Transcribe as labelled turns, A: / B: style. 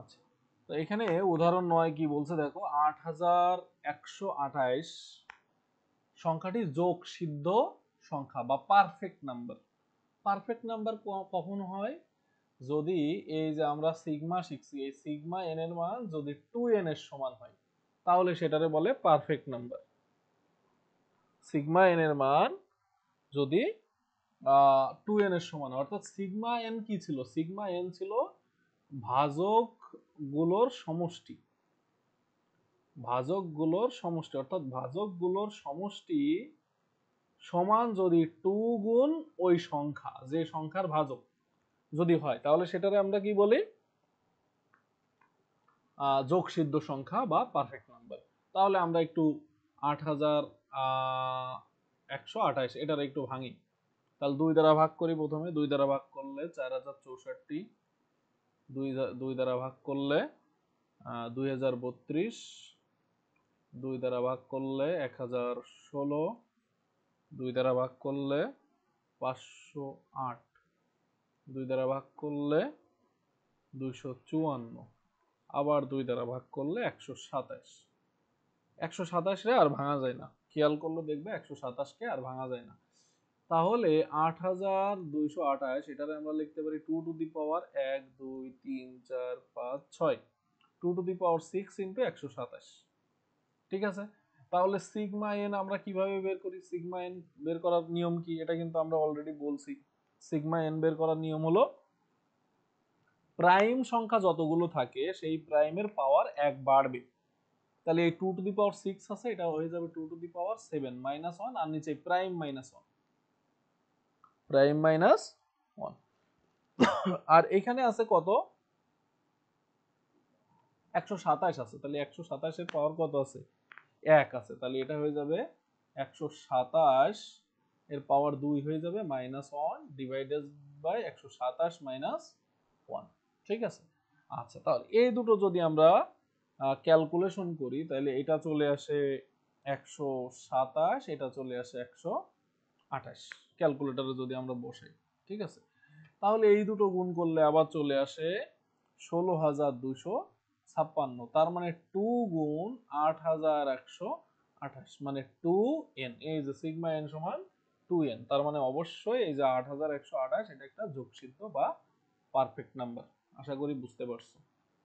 A: আচ্ছা, তো এখানে উদাহরণ 9 কি বলছে দেখো, 8128 সংখ্যাটি যোগ সিদ্ধ সংখ্যা বা পারফেক্ট নাম্বার। পারফেক্ট নাম্বার কখন হয়? যদি এই যে আমরা সিগমা শিখছি, এই সিগমা এন এর মান যদি 2n এর সমান হয়, তাহলে সেটারে বলে পারফেক্ট নাম্বার। সিগমা এন এর মান যদি 2n এর সমান, অর্থাৎ সিগমা এন কি ছিল? সিগমা এন ছিল ভাজক গুলোর সমষ্টি। ভাজক গুলোর সমষ্টি, অর্থাৎ ভাজক গুলোর সমষ্টি সমান যদি 2 গুণ ওই সংখ্যা, যে সংখ্যার ভাজক যদি হয়, তাহলে সেটারে আমরা কি বলি? যোগসিদ্ধ সংখ্যা বা পারফেক্ট নাম্বার। তাহলে আমরা একটু 8128 এটার একটু ভাঙি। তাহলে 2 দ্বারা ভাগ করি। প্রথমে 2 দ্বারা ভাগ করলে 4064, 2 দ্বারা ভাগ করলে 2032, 2 দ্বারা ভাগ করলে 1016, 2 দ্বারা ভাগ করলে 508, 2 দ্বারা ভাগ করলে 254, আবার 2 দ্বারা ভাগ করলে 127। 127 রে আর ভাঙা যায় না, খেয়াল করলে দেখবে 127 কে আর ভাঙা যায় না। তাহলে 8228 এটারে আমরা লিখতে পারি 2 to the power 1 2 3 4 5 6, 2 to the power 6 into 127। ঠিক আছে, তাহলে সিগমা এন আমরা কিভাবে বের করি? সিগমা এন বের করার নিয়ম কি, এটা কিন্তু আমরা অলরেডি বলছি। সিগমা এন বের করার নিয়ম হলো প্রাইম সংখ্যা যতগুলো থাকে সেই প্রাইমের পাওয়ার 1 বাড়বে। তাহলে এই 2 টু দি পাওয়ার 6 আছে, এটা হয়ে যাবে 2 টু দি পাওয়ার 7 মাইনাস 1, আর নিচে প্রাইম মাইনাস 1, প্রাইম মাইনাস 1। আর এখানে আছে কত? 127 আছে, তাহলে 127 এর পাওয়ার কত আছে? 1 আছে, তাহলে এটা হয়ে যাবে 127 এর পাওয়ার 2 হয়ে যাবে -1 ডিভাইডেড বাই 127 1। ঠিক আছে, আচ্ছা, তাহলে এই দুটো যদি আমরা ক্যালকুলেশন করি, তাহলে এটা চলে আসে 127, এটা চলে আসে 128, ক্যালকুলেটরে যদি আমরা বসাই। ঠিক আছে, তাহলে এই দুটো গুণ করলে আবার চলে আসে 16256, তার মানে 2 গুণ 8128, মানে 2n। এই যে সিগমা n সমান 2n, তার মানে অবশ্যই এই যে 8128 এটা একটা যোগসিদ্ধ বা পারফেক্ট নাম্বার। আশা করি বুঝতে পারছো।